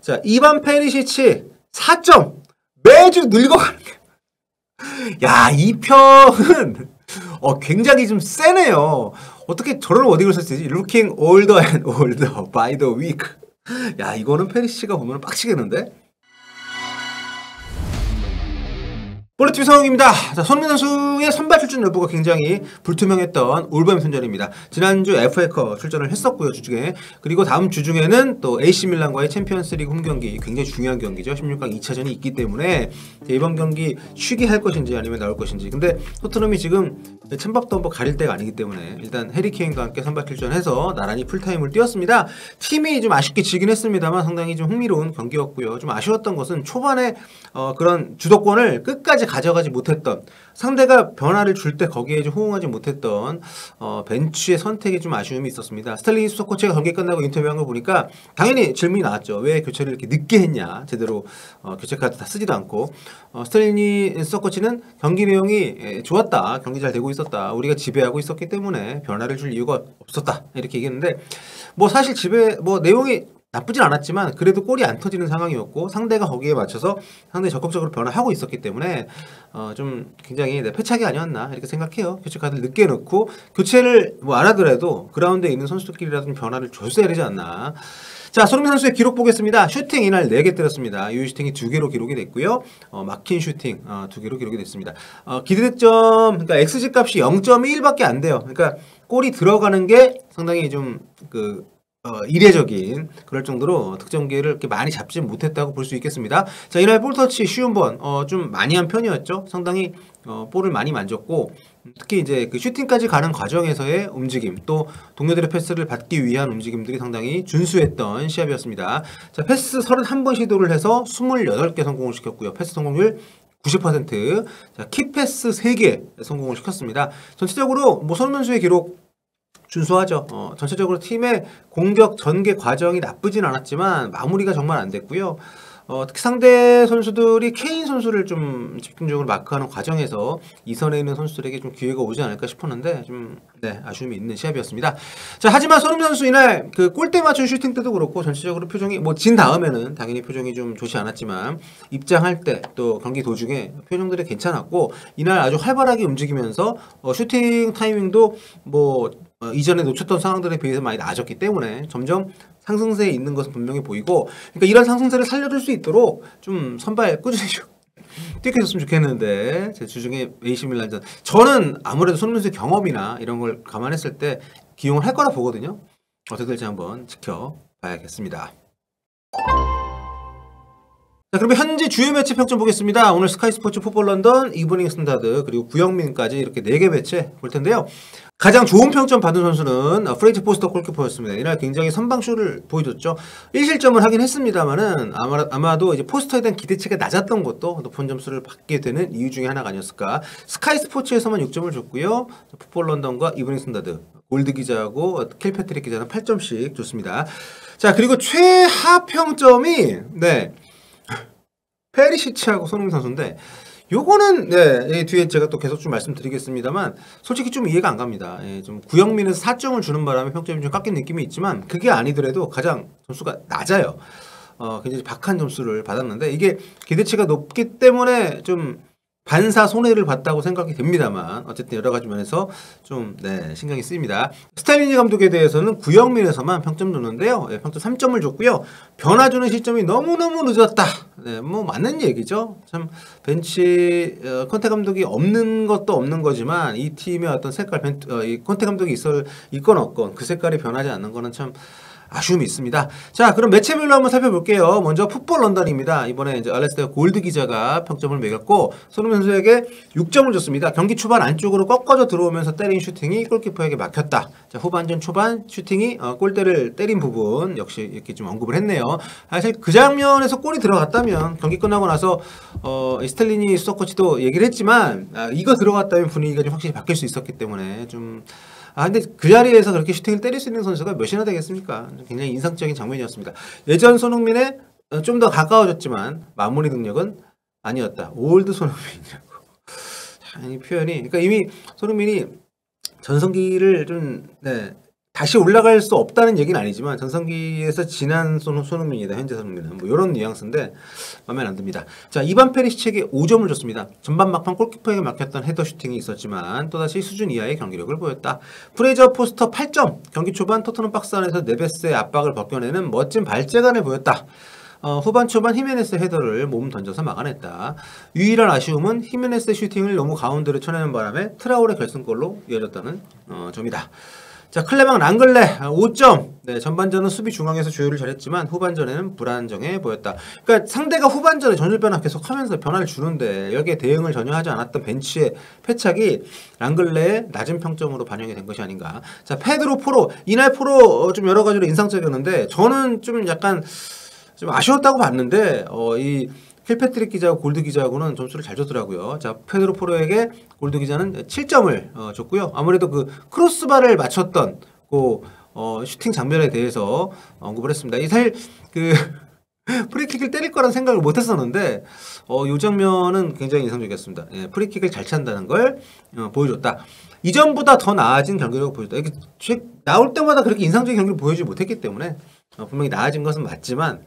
자, 이반 페리시치 4점 매주 늙어가는 게. 야, 이 평은 굉장히 좀 세네요. 어떻게 저런 워딩을 썼지? Looking older and older by the week. 야, 이거는 페리시치가 보면 빡치겠는데? 볼레TV 성욱입니다. 자, 손흥민 선수의 선발 출전 여부가 굉장히 불투명했던 울버햄튼전입니다. 지난주 FA컵 출전을 했었고요, 주중에. 그리고 다음 주중에는 또 AC 밀란과의 챔피언스리그 홈경기, 굉장히 중요한 경기죠. 16강 2차전이 있기 때문에 이번 경기 쉬게 할 것인지 아니면 나올 것인지. 근데 토트넘이 지금 찬밥도 한번 가릴 때가 아니기 때문에 일단 해리 케인과 함께 선발 출전해서 나란히 풀타임을 뛰었습니다. 팀이 좀 아쉽게 지긴 했습니다만 상당히 좀 흥미로운 경기였고요. 좀 아쉬웠던 것은 초반에 그런 주도권을 끝까지 가져가지 못했던, 상대가 변화를 줄 때 거기에 좀 호응하지 못했던 벤치의 선택이 좀 아쉬움이 있었습니다. 스탈링 수석 코치가 경기 끝나고 인터뷰한 거 보니까 당연히 질문이 나왔죠. 왜 교체를 이렇게 늦게 했냐, 제대로 교체 카드 다 쓰지도 않고. 스탈링 수석 코치는 경기 내용이 좋았다, 경기 잘 되고 있었다, 우리가 지배하고 있었기 때문에 변화를 줄 이유가 없었다, 이렇게 얘기했는데, 뭐 사실 내용이 나쁘진 않았지만 그래도 골이 안 터지는 상황이었고 상대가 거기에 맞춰서 상당히 적극적으로 변화하고 있었기 때문에 좀 굉장히 패착이 아니었나 이렇게 생각해요. 교체 카드를 늦게 넣고 교체를 안 하더라도 그라운드에 있는 선수들끼리라도 좀 변화를 줬어야 되지 않나. 자, 손흥민 선수의 기록 보겠습니다. 슈팅 이날 4개 때렸습니다. 유효 슈팅이 2개로 기록이 됐고요. 막힌 슈팅 2개로 기록이 됐습니다. 기대득점, 그러니까 XG 값이 0.1밖에 안 돼요. 그러니까 골이 들어가는 게 상당히 좀 이례적인 그럴 정도로 득점 기회를 이렇게 많이 잡지 못했다고 볼 수 있겠습니다. 자, 이날 볼터치 쉬운 번 좀 많이 한 편이었죠. 상당히 볼을 많이 만졌고 특히 이제 그 슈팅까지 가는 과정에서의 움직임, 또 동료들의 패스를 받기 위한 움직임들이 상당히 준수했던 시합이었습니다. 자, 패스 31번 시도를 해서 28개 성공을 시켰고요. 패스 성공률 90%, 자, 키패스 3개 성공을 시켰습니다. 전체적으로 뭐 손흥민 선수의 기록 준수하죠. 전체적으로 팀의 공격 전개 과정이 나쁘진 않았지만 마무리가 정말 안 됐고요. 특히 상대 선수들이 케인 선수를 좀 집중적으로 마크하는 과정에서 이선에 있는 선수들에게 좀 기회가 오지 않을까 싶었는데 좀 아쉬움이 있는 시합이었습니다. 자, 하지만 손흥민 선수 이날 그 골대 맞춘 슈팅 때도 그렇고 전체적으로 표정이 진 다음에는 당연히 표정이 좀 좋지 않았지만 입장할 때 또 경기 도중에 표정들이 괜찮았고 이날 아주 활발하게 움직이면서 슈팅 타이밍도 이전에 놓쳤던 상황들에 비해서 많이 나아졌기 때문에 점점 상승세에 있는 것은 분명히 보이고, 그러니까 이런 상승세를 살려줄 수 있도록 좀 선발 꾸준히 좀 뛰게 해줬으면 좋겠는데, 제 주중에 AC 밀란전 저는 아무래도 손흥민 선수의 경험이나 이런 걸 감안했을 때 기용을 할 거라 보거든요. 어떻게 될지 한번 지켜봐야겠습니다. 자, 그러면 현재 주요 매체 평점 보겠습니다. 오늘 스카이스포츠 풋볼 런던, 이브닝 스탠다드, 그리고 구영민까지 이렇게 4개 매체 볼 텐데요. 가장 좋은 평점 받은 선수는 프레이즈 포스터 골키퍼였습니다. 이날 굉장히 선방쇼를 보여줬죠. 1실점을 하긴 했습니다만은 아마도 이제 포스터에 대한 기대치가 낮았던 것도 높은 점수를 받게 되는 이유 중에 하나가 아니었을까. 스카이 스포츠에서만 6점을 줬고요. 풋볼 런던과 이브닝 스탠다드, 골드 기자하고 킬패트릭 기자는 8점씩 줬습니다. 자, 그리고 최하 평점이 페리시치하고 손흥민 선수인데, 요거는 뒤에 제가 또 계속 좀 말씀드리겠습니다만 솔직히 좀 이해가 안 갑니다. 좀 구영민에서 4점을 주는 바람에 평점이 좀 깎인 느낌이 있지만 그게 아니더라도 가장 점수가 낮아요. 굉장히 박한 점수를 받았는데 이게 기대치가 높기 때문에 좀 반사 손해를 봤다고 생각이 됩니다만 어쨌든 여러 가지 면에서 좀 신경이 쓰입니다. 스탈리니 감독에 대해서는 구영민에서만 평점 줬는데요. 평점 3점을 줬고요. 변화 주는 시점이 너무너무 늦었다. 뭐 맞는 얘기죠. 참 벤치 컨테 감독이 없는 것도 없는 거지만 이 팀의 어떤 색깔 이 컨테 감독이 있건 없건 그 색깔이 변하지 않는 거는 참 아쉬움이 있습니다. 자, 그럼 매체별로 한번 살펴볼게요. 먼저 풋볼 런던입니다. 이번에 이제 알렉스 골드 기자가 평점을 매겼고 손흥민 선수에게 6점을 줬습니다. 경기 초반 안쪽으로 꺾어져 들어오면서 때린 슈팅이 골키퍼에게 막혔다. 자, 후반전 초반 슈팅이 골대를 때린 부분 역시 이렇게 좀 언급을 했네요. 사실 그 장면에서 골이 들어갔다면 경기 끝나고 나서 스탈리니 수석 코치도 얘기를 했지만 이거 들어갔다면 분위기가 좀 확실히 바뀔 수 있었기 때문에 좀 근데 그 자리에서 그렇게 슈팅을 때릴 수 있는 선수가 몇이나 되겠습니까? 굉장히 인상적인 장면이었습니다. 예전 손흥민에 좀 더 가까워졌지만 마무리 능력은 아니었다. 올드 손흥민이라고. 이 표현이, 그러니까 이미 손흥민이 전성기를 좀 다시 올라갈 수 없다는 얘기는 아니지만 전성기에서 지난 손흥민이다. 현재 손흥민은 뭐 이런 뉘앙스인데 마음에 안 듭니다. 자, 이반 페리시치에게 5점을 줬습니다. 전반 막판 골키퍼에게 막혔던 헤더 슈팅이 있었지만 또다시 수준 이하의 경기력을 보였다. 프레이저 포스터 8점. 경기 초반 토트넘 박스 안에서 네베스의 압박을 벗겨내는 멋진 발재간을 보였다. 후반 초반 히메네스 헤더를 몸 던져서 막아냈다. 유일한 아쉬움은 히메네스 슈팅을 너무 가운데로 쳐내는 바람에 트라우레 결승골로 이어졌다는 점이다. 자, 클레방 랑글레 5점. 네, 전반전은 수비 중앙에서 조율을 잘했지만 후반전에는 불안정해 보였다. 그러니까 상대가 후반전에 전술 변화 계속하면서 변화를 주는데 여기에 대응을 전혀 하지 않았던 벤치의 패착이 랑글레의 낮은 평점으로 반영이 된 것이 아닌가. 자, 페드로 포로. 이날 포로 좀 여러 가지로 인상적이었는데 저는 좀 약간 좀 아쉬웠다고 봤는데 이 킬패트릭 기자하고 골드 기자하고는 점수를 잘 줬더라고요. 자, 페드로 포로에게 골드 기자는 7점을 줬고요. 아무래도 그 크로스바를 맞췄던 그 슈팅 장면에 대해서 언급을 했습니다. 이 사실 그 프리킥을 때릴 거란 생각을 못 했었는데 이 장면은 굉장히 인상적이었습니다. 예, 프리킥을 잘 찬다는 걸 보여줬다. 이전보다 더 나아진 경기력을 보여줬다. 이게 나올 때마다 그렇게 인상적인 경기를 보여주지 못했기 때문에 분명히 나아진 것은 맞지만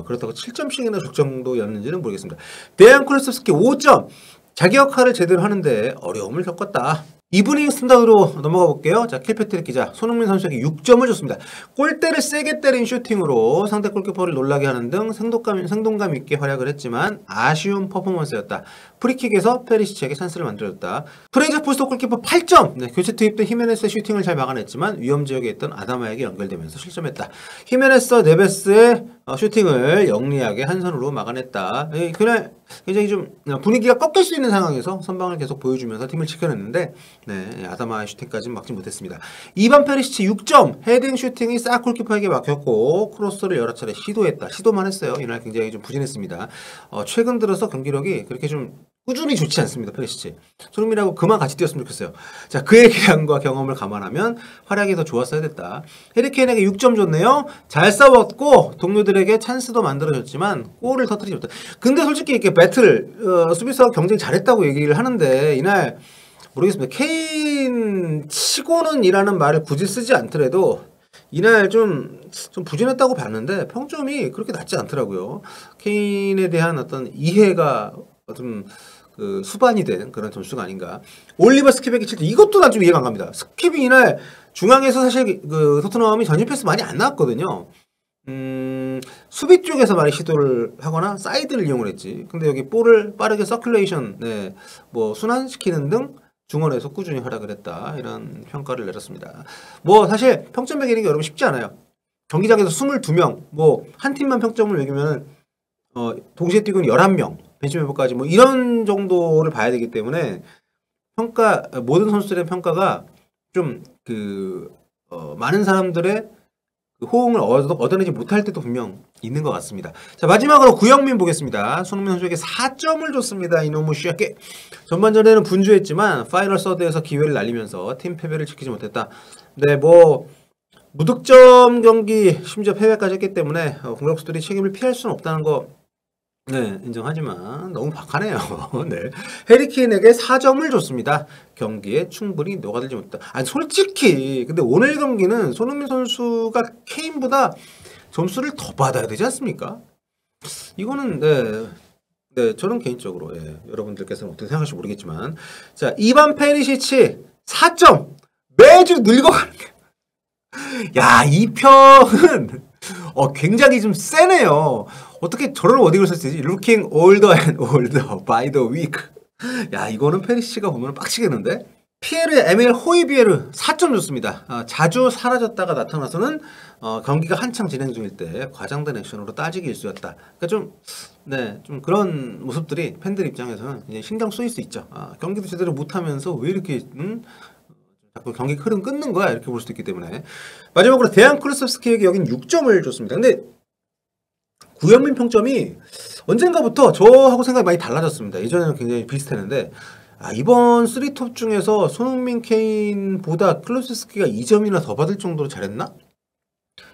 그렇다고 7점씩이나 줄 정도였는지는 모르겠습니다. 데얀 쿠르스스키 5점. 자기 역할을 제대로 하는데 어려움을 겪었다. 이브닝 스탠다드로 넘어가 볼게요. 자, 킬패트릭 기자 손흥민 선수에게 6점을 줬습니다. 골대를 세게 때린 슈팅으로 상대 골키퍼를 놀라게 하는 등 생동감 있게 활약을 했지만 아쉬운 퍼포먼스였다. 프리킥에서 페리시치에게 찬스를 만들어줬다. 프레이저 포스터 골키퍼 8점. 네, 교체 투입된 히메네스의 슈팅을 잘 막아냈지만 위험 지역에 있던 아다마에게 연결되면서 실점했다. 히메네스 네베스의 슈팅을 영리하게 한 손으로 막아냈다. 그날 굉장히 좀 분위기가 꺾일 수 있는 상황에서 선방을 계속 보여주면서 팀을 지켜냈는데 네, 아다마의 슈팅까지는 막지 못했습니다. 이반 페리시치 6점. 헤딩 슈팅이 싹 골키퍼에게 막혔고 크로스를 여러 차례 시도만 했어요. 이날 굉장히 좀 부진했습니다. 최근 들어서 경기력이 그렇게 좀 꾸준히 좋지 않습니다. 페리시치. 손흥민하고 그만 같이 뛰었으면 좋겠어요. 자, 그의 기량과 경험을 감안하면 활약이 더 좋았어야 됐다. 해리케인에게 6점 줬네요. 잘 싸웠고 동료들에게 찬스도 만들어줬지만 골을 터뜨리지 못했다. 근데 솔직히 이렇게 수비수와 경쟁 잘했다고 얘기를 하는데 이날 모르겠습니다. 케인 치고는 이라는 말을 굳이 쓰지 않더라도 이날 좀 부진했다고 봤는데 평점이 그렇게 낮지 않더라고요. 케인에 대한 어떤 이해가 좀 수반이 된 그런 점수가 아닌가. 올리버 스킵에게 7점. 이것도 난 좀 이해가 안 갑니다. 스킵이 이날 중앙에서 사실 그 토트넘이 전진 패스 많이 안 나왔거든요. 수비 쪽에서 많이 시도를 하거나 사이드를 이용을 했지. 근데 여기 볼을 빠르게 서큘레이션, 네, 뭐 순환시키는 등 중원에서 꾸준히 활약을 했다. 이런 평가를 내렸습니다. 뭐 사실 평점 매기는 게 여러분 쉽지 않아요. 경기장에서 22명, 뭐 한 팀만 평점을 매기면 동시에 뛰고 있는 11명, 벤치 멤버까지 뭐 이런 정도를 봐야 되기 때문에 모든 선수들의 평가가 좀 많은 사람들의 호응을 얻어내지 못할 때도 분명 있는 것 같습니다. 자, 마지막으로 구영민 보겠습니다. 손흥민 선수에게 4점을 줬습니다. 이놈의 슈야게. 전반전에는 분주했지만 파이널 서드에서 기회를 날리면서 팀 패배를 지키지 못했다. 네, 뭐 무득점 경기 심지어 패배까지 했기 때문에 공격수들이 책임을 피할 수는 없다는 거 네, 인정하지만 너무 박하네요. 네. 해리케인에게 4점을 줬습니다. 경기에 충분히 녹아들지 못했다. 아니 솔직히 근데 오늘 경기는 손흥민 선수가 케인보다 점수를 더 받아야 되지 않습니까? 이거는 네, 저는 개인적으로 여러분들께서는 어떻게 생각하실지 모르겠지만 자, 이반 페리시치 4점 매주 늙어가는 게 야, 이 평은 굉장히 좀 세네요. 어떻게 저런 워딩을 썼지? Looking older and older by the week. 야, 이거는 페리시치가 보면 빡치겠는데? 피에르 에밀 호이비에르 4점 줬습니다. 자주 사라졌다가 나타나서는 경기가 한창 진행 중일 때 과장된 액션으로 따지기 일쑤였다. 그러니까 좀 그런 모습들이 팬들 입장에서는 이제 신경 쓰일 수 있죠. 경기도 제대로 못하면서 왜 이렇게 자꾸 경기 흐름 끊는 거야 이렇게 볼 수도 있기 때문에. 마지막으로 데얀 쿠르스스키에게 여긴 6점을 줬습니다. 근데 구현민 평점이 언젠가부터 저하고 생각이 많이 달라졌습니다. 예전에는 굉장히 비슷했는데 이번 3톱 중에서 손흥민 케인보다 쿠르스스키가 2점이나 더 받을 정도로 잘했나?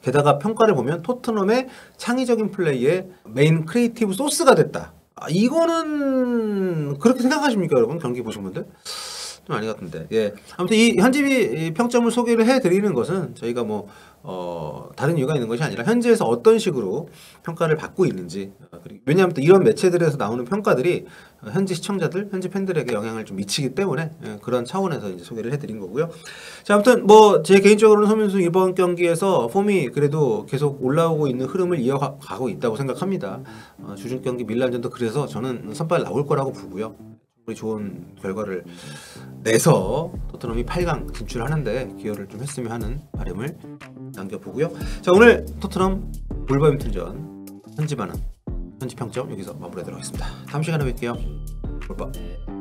게다가 평가를 보면 토트넘의 창의적인 플레이에 메인 크리에이티브 소스가 됐다. 이거는 그렇게 생각하십니까 여러분? 경기 보신 분들? 좀 아닌 것 같은데. 예. 아무튼 이 현지 평점을 소개를 해드리는 것은 저희가 뭐 다른 이유가 있는 것이 아니라 현지에서 어떤 식으로 평가를 받고 있는지, 왜냐하면 또 이런 매체들에서 나오는 평가들이 현지 시청자들, 현지 팬들에게 영향을 좀 미치기 때문에 그런 차원에서 이제 소개를 해드린 거고요. 자, 아무튼 뭐 제 개인적으로는 손민수 이번 경기에서 폼이 그래도 계속 올라오고 있는 흐름을 이어가고 있다고 생각합니다. 주중 경기 밀란전도 그래서 저는 선발 나올 거라고 보고요. 우리 좋은 결과를 내서 토트넘이 8강 진출하는데 기여를 좀 했으면 하는 바람을 남겨보고요. 자, 오늘 토트넘 울버햄튼전 현지 반응, 현지 평점 여기서 마무리하도록 하겠습니다. 다음 시간에 뵐게요. 볼바.